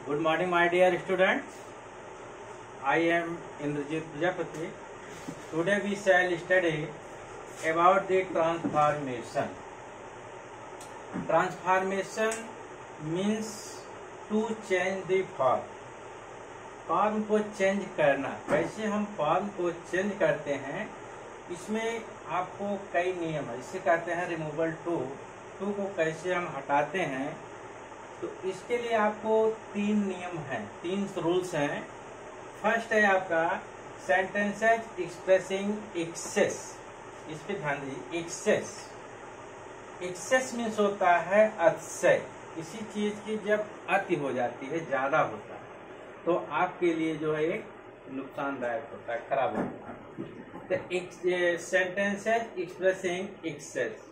Good morning, my dear students. I am Indrajit Prajapati. Today we shall study about the transformation. Transformation means to change the form. Form को change करना, कैसे हम form को change करते हैं, इसमें आपको कई नियम है। इसे कहते हैं रिमूवल टू को कैसे हम हटाते हैं। तो इसके लिए आपको तीन नियम हैं, तीन रूल्स हैं। फर्स्ट है आपका सेंटेंसेस एक्सप्रेसिंग एक्सेस। इस पे ध्यान दीजिए। एक्सेस मीन्स होता है अतिशय, किसी चीज की जब अति हो जाती है, ज्यादा होता है, तो आपके लिए जो है नुकसानदायक होता है, खराब होता है। सेंटेंसेस एक्सप्रेसिंग एक्सेस,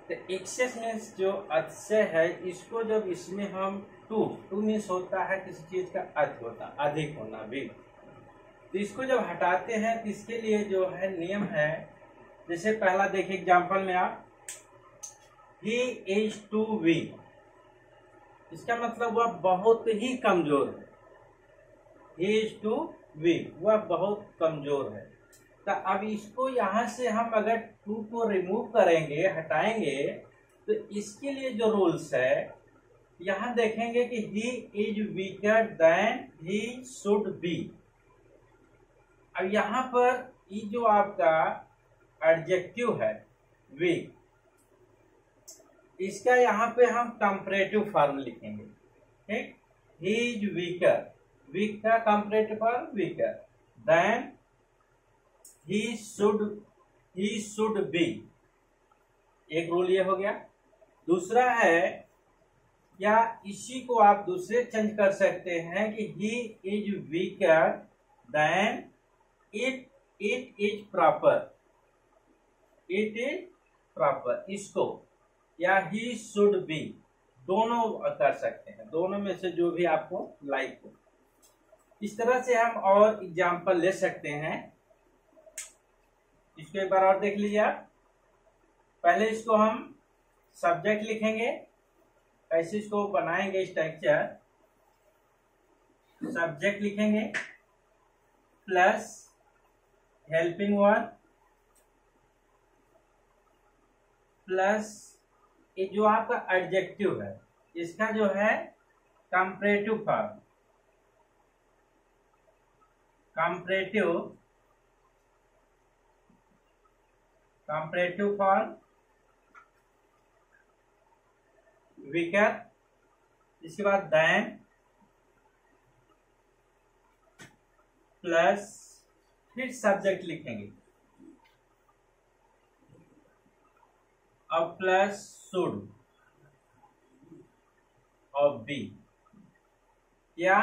तो एक्सेस मीन्स जो अतिशय है, इसको जब इसमें हम टू मीन्स होता है किसी चीज का अति होता, अधिक होना भी, तो इसको जब हटाते हैं तो इसके लिए जो है नियम है। जैसे पहला देखिए एग्जांपल में आप, ही इज टू वीक, इसका मतलब वह बहुत ही कमजोर है। ही इज टू वीक, वह बहुत कमजोर है। तो अब इसको यहां से हम अगर टू को रिमूव करेंगे, हटाएंगे, तो इसके लिए जो रूल्स है, यहां देखेंगे कि he is weaker than he should be. अब यहां पर ये जो आपका एडजेक्टिव है वीक, इसका यहां पे हम कंपैरेटिव फॉर्म लिखेंगे। ठीक, ही इज वीकर, वीक का comparative form weaker, than he should be, एक रूल ये हो गया। दूसरा है, या इसी को आप दूसरे चेंज कर सकते हैं कि he is weaker than it is proper, इसको, या he should be, दोनों कर सकते हैं, दोनों में से जो भी आपको लाइक हो। इस तरह से हम और एग्जाम्पल ले सकते हैं। इसको एक बार और देख लीजिए आप। पहले इसको हम सब्जेक्ट लिखेंगे, कैसे इसको बनाएंगे स्ट्रक्चर। सब्जेक्ट लिखेंगे प्लस हेल्पिंग वर्ब प्लस ये जो आपका एडजेक्टिव है, इसका जो है comparative form, comparative form weaker. इसके बाद देन प्लस फिर सब्जेक्ट लिखेंगे और प्लस शुड और बी, या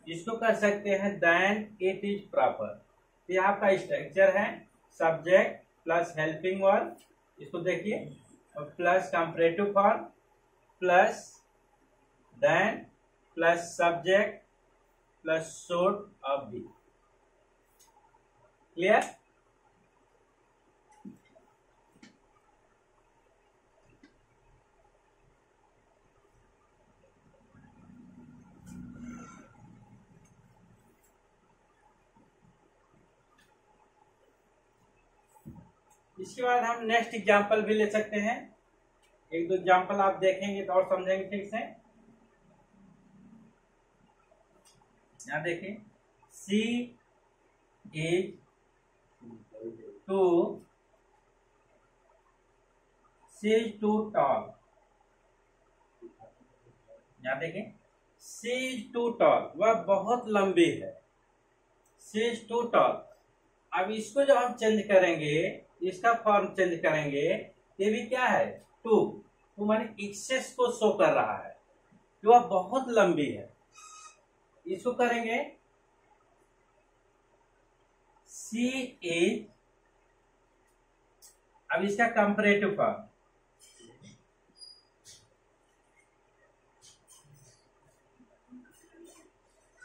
इसको कर सकते हैं देन इट इज प्रॉपर। ये आपका स्ट्रक्चर है, सब्जेक्ट प्लस हेल्पिंग वर्ब, इसको देखिए, और plus comparative form plus than plus subject plus should और बी। क्लियर? इसके बाद हम नेक्स्ट एग्जाम्पल भी ले सकते हैं। एक दो एग्जाम्पल आप देखेंगे तो और समझेंगे ठीक से। यहां देखिए, सी इज टू टॉल। यहां देखिए, सी इज टू टॉल, वह बहुत लंबी है। सी इज टू टॉल। अब इसको जब हम चेंज करेंगे, इसका फॉर्म चेंज करेंगे, ये भी क्या है, टू माने एक्सेस को शो कर रहा है कि वह बहुत लंबी है। इसको करेंगे सी इज, अब इसका comparative form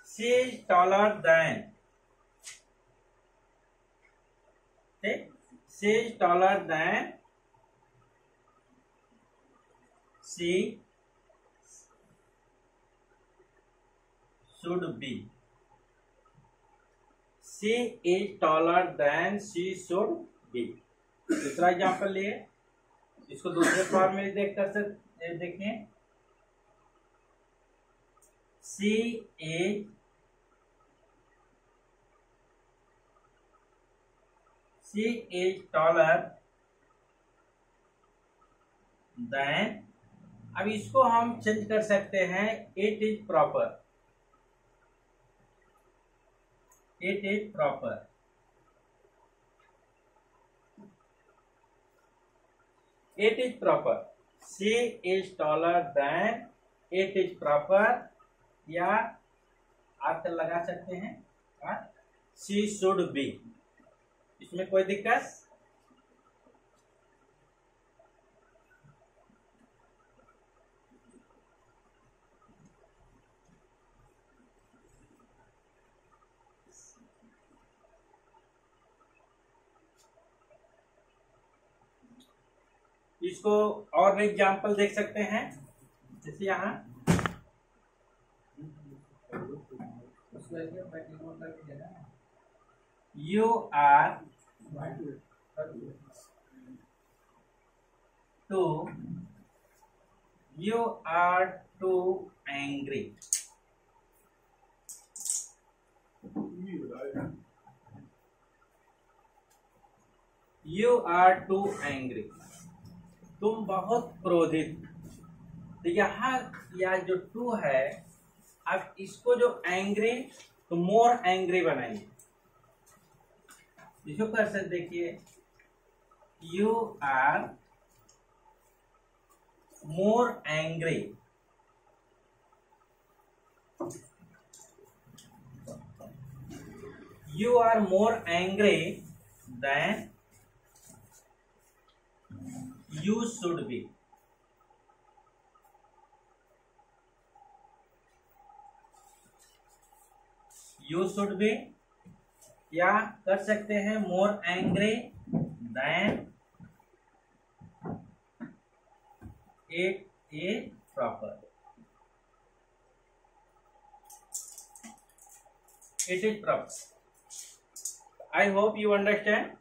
she is taller than, ठीक, she is taller than she should be. She is taller than she should be. दूसरा एग्जाम्पल लिए, इसको दूसरे फॉर्म में देखें. She is taller than. अब इसको हम चेंज कर सकते हैं, it is proper. It is proper. It is proper. She is taller than. It is proper. या आप लगा सकते हैं she should be. इसमें कोई दिक्कत? इसको और एग्जाम्पल देख सकते हैं, जैसे यहाँ you are too angry. You are too angry. तुम बहुत क्रोधित. तो यहाँ यह जो टू है, अब इसको जो एंग्री तो मोर एंग्री बनाइए. इसको कर सकते, देखिए you are more angry. You are more angry than you should be. You should be, या कर सकते हैं more angry than. It is proper. It is proper. I hope you understand.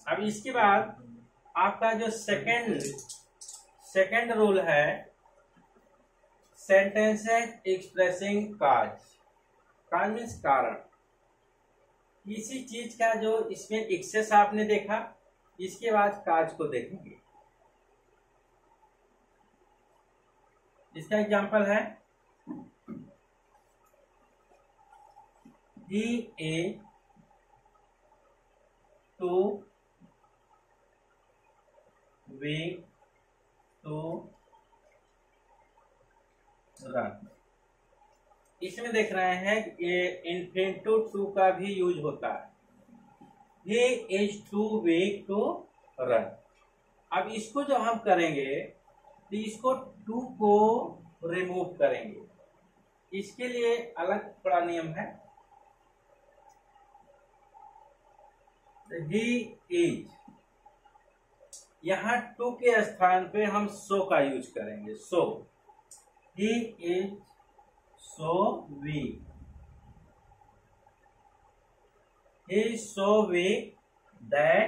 अब इसके बाद आपका जो सेकंड रूल है, सेंटेंसेस एक्सप्रेसिंग काज. काज मीन्स कारण. किसी चीज का जो इसमें एक्सेस आपने देखा, इसके बाद काज को देखेंगे. इसका एग्जांपल है he is too weak to run. इसमें देख रहे हैं इन्फिनिटिव टू का भी यूज होता है. he is too weak to run. अब इसको जो हम करेंगे तो इसको टू को रिमूव करेंगे. इसके लिए अलग बड़ा नियम है. he is, यहां टू के स्थान पे हम सो का यूज करेंगे. सो he is so weak. He is so weak that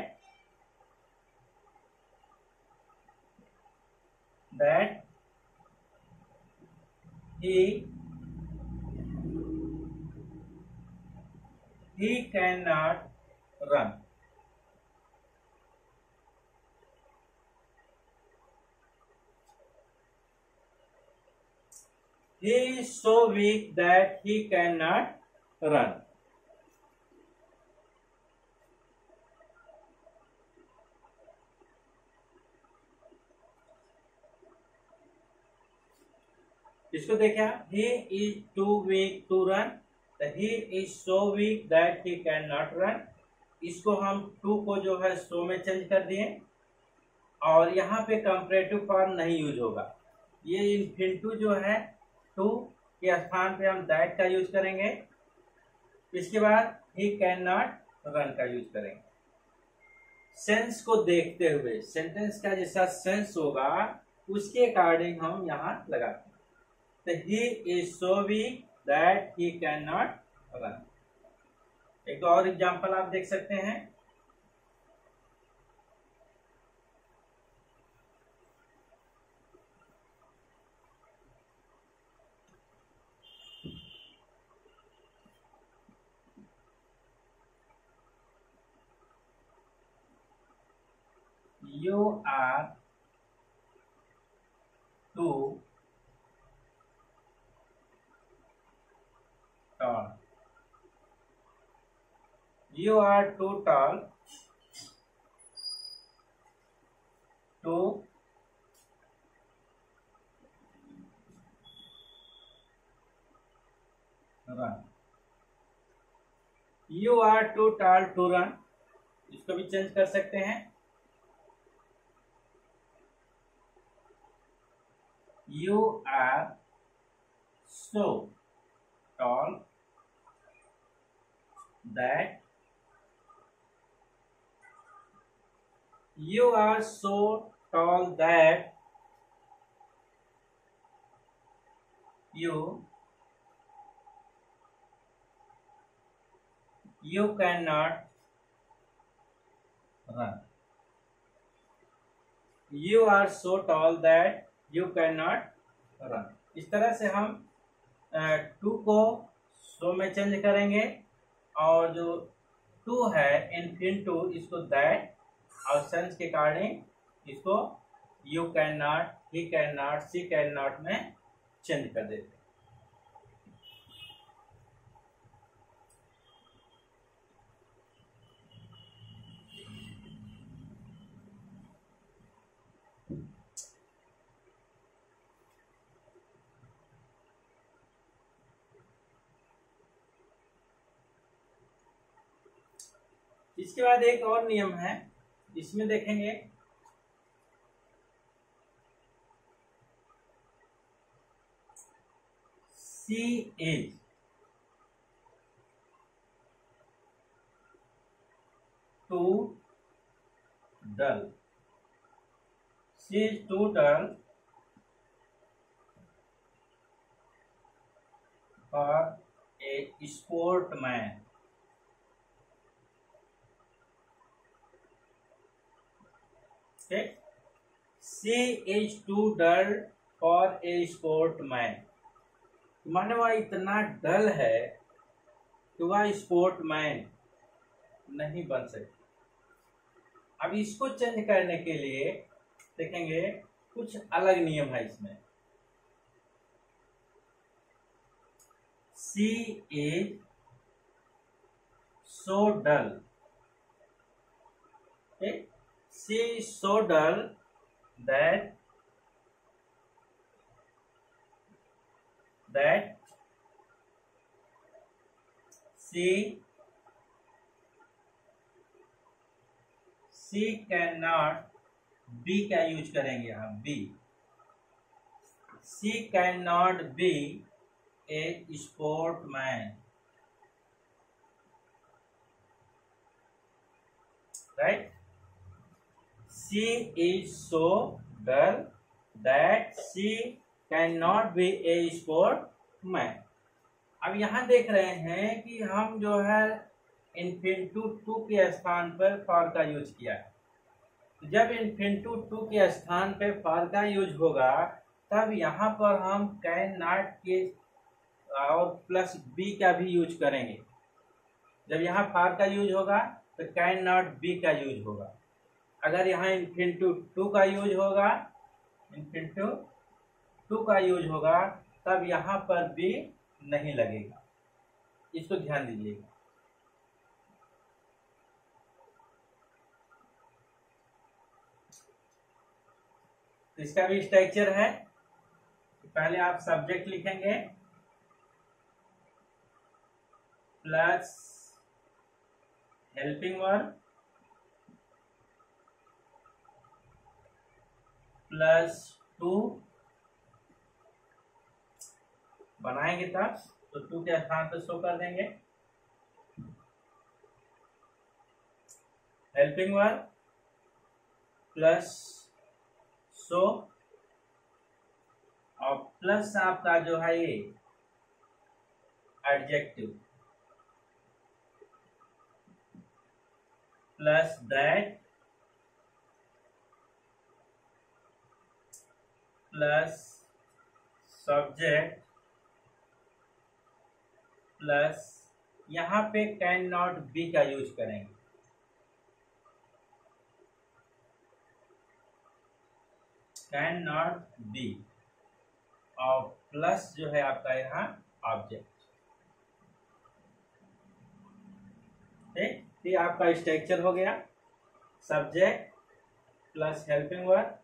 he cannot run. He is so weak that he cannot run. इसको देखा, he is too weak to run. तो he is so weak that he cannot run. इसको हम to को जो है सो में change कर दिए, और यहाँ पे कंपैरेटिव फॉर्म नहीं यूज होगा. ये इन्फिनिटिव जो है टू के स्थान पे हम दैट का यूज करेंगे. इसके बाद ही कैन नॉट रन का यूज करेंगे। सेंस को देखते हुए सेंटेंस का जैसा सेंस होगा उसके अकॉर्डिंग हम यहाँ लगाते हैं। तो he is so weak that he can not run. एक और एग्जांपल आप देख सकते हैं। You are too tall. You are too tall to run. You are too tall to run. इसको भी चेंज कर सकते हैं। You are so tall that you are so tall that you cannot run. You are so tall that you cannot run. इस तरह से हम to को सो में चेंज करेंगे और जो टू है इनफिनिटिव इसको दैट और सेंस के कारण इसको you can not, he can not, she can not में चेंज कर देते हैं। इसके बाद एक और नियम है, इसमें देखेंगे she is too dull, she is too dull for a sportsman. She is too dull for a sportsman. माने वह इतना डल है कि वह स्पोर्टमैन नहीं बन सकती। अब इसको चेंज करने के लिए देखेंगे कुछ अलग नियम है इसमें। She is so dull, she is so dull that she cannot, be का यूज करेंगे यहाँ, be, she cannot be a sportsman, right? She is so dull that she cannot be a sportsman। अब यहाँ देख रहे हैं कि हम जो है इन्फिनिटिव टू के स्थान पर फॉर का यूज किया है। तो जब इन्फिनिटिव टू के स्थान पर फॉर का यूज होगा तब यहाँ पर हम कैन नॉट के और प्लस बी का भी यूज करेंगे। जब यहाँ फॉर का यूज होगा तो कैन नॉट बी का यूज होगा। अगर यहाँ इन्फिनिटिव टू का यूज होगा, इन्फिनिटिव टू का यूज होगा तब यहाँ पर भी नहीं लगेगा। इसको ध्यान दीजिएगा। इसका भी स्ट्रक्चर है। पहले आप सब्जेक्ट लिखेंगे plus helping verb plus two बनाएंगे तब तो टू के स्थान पर शो कर देंगे। हेल्पिंग वर्ब प्लस सो और प्लस आपका जो है ये adjective plus that plus subject plus यहां पे कैन नॉट बी का यूज करेंगे। कैन नॉट बी और प्लस जो है आपका यहाँ ऑब्जेक्ट। ठीक, ये आपका स्ट्रक्चर हो गया। Subject plus helping verb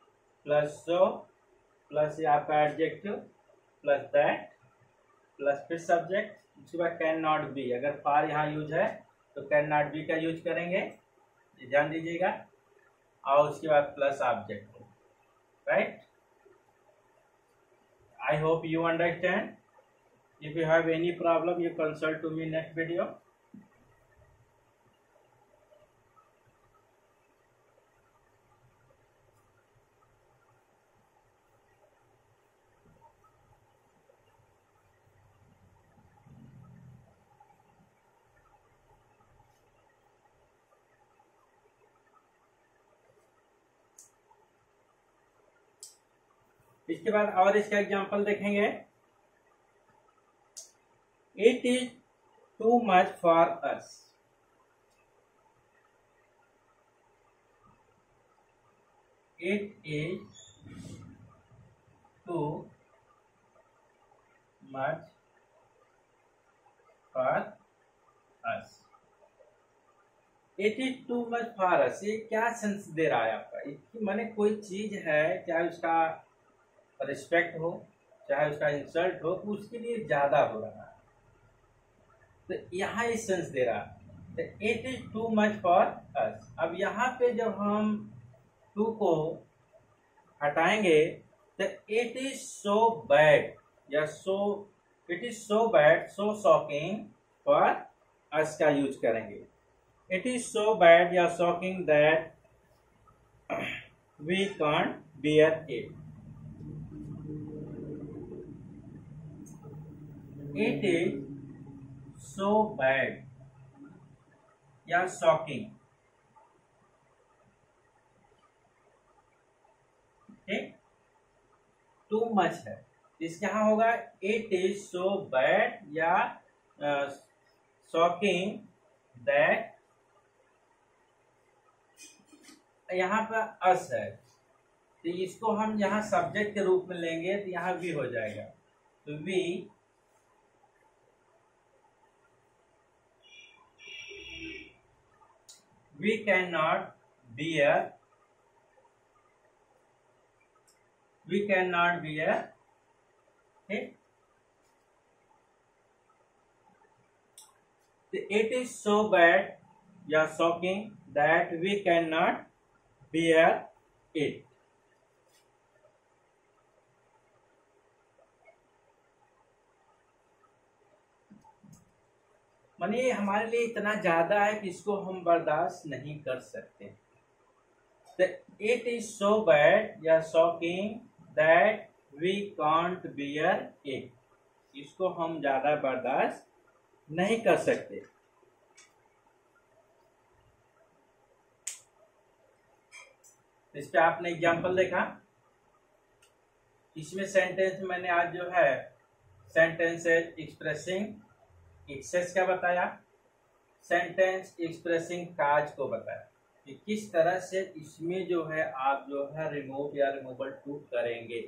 plus so plus ये आपका एडजेक्टिव प्लस दैट प्लस फिर सब्जेक्ट, उसके बाद कैन नॉट बी। अगर फार यहाँ यूज है तो कैन नॉट बी का यूज करेंगे, ध्यान दीजिएगा। और उसके बाद plus object, right. I hope you understand. If you have any problem, you consult to me next video. इसके बाद और इसका एग्जांपल देखेंगे। It is too much for us. It is too much for us. It is too much for us, ये क्या sense they रहा है आपका? माने कोई चीज है, चाहे उसका रिस्पेक्ट हो चाहे उसका इंसल्ट हो, तो उसके लिए ज्यादा हो रहा है, तो यहाँ इस सेंस दे रहा है। It is too much for us. अब यहाँ पे जब हम टू को हटाएंगे तो इट इज सो बैड या so, it is so bad so shocking for us का यूज करेंगे। इट इज सो बैड या shocking that we can't bear it. It is so bad या शॉकिंग, ठीक, टू मच है, इसके यहां होगा इट इज सो बैड या शॉकिंग दैट, यहाँ पर अस है तो इसको हम यहाँ सब्जेक्ट के रूप में लेंगे तो यहाँ वी हो जाएगा। तो we cannot bear, we cannot bear, okay? It is so bad या shocking that we cannot bear it. माने ये हमारे लिए इतना ज्यादा है कि इसको हम बर्दाश्त नहीं कर सकते। तो इट इज सो बैड या shocking that we can't bear it, इसको हम ज्यादा बर्दाश्त नहीं कर सकते। इस पे आपने एग्जाम्पल देखा। इसमें सेंटेंस मैंने आज जो है सेंटेंसेस एक्सप्रेसिंग एक्सेस क्या बताया, सेंटेंस एक्सप्रेसिंग काज को बताया कि किस तरह से इसमें जो है आप जो है रिमूव या रिमूवल टू करेंगे।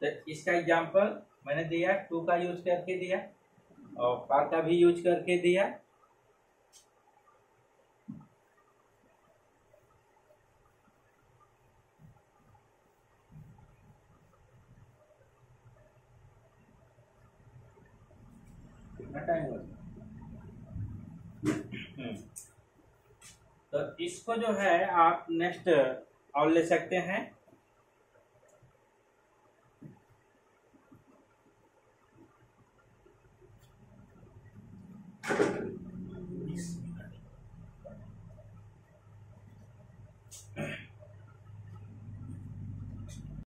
तो इसका एग्जांपल मैंने दिया, टू का यूज करके दिया और फॉर का भी यूज करके दिया। तो इसको जो है आप नेक्स्ट और ले सकते हैं।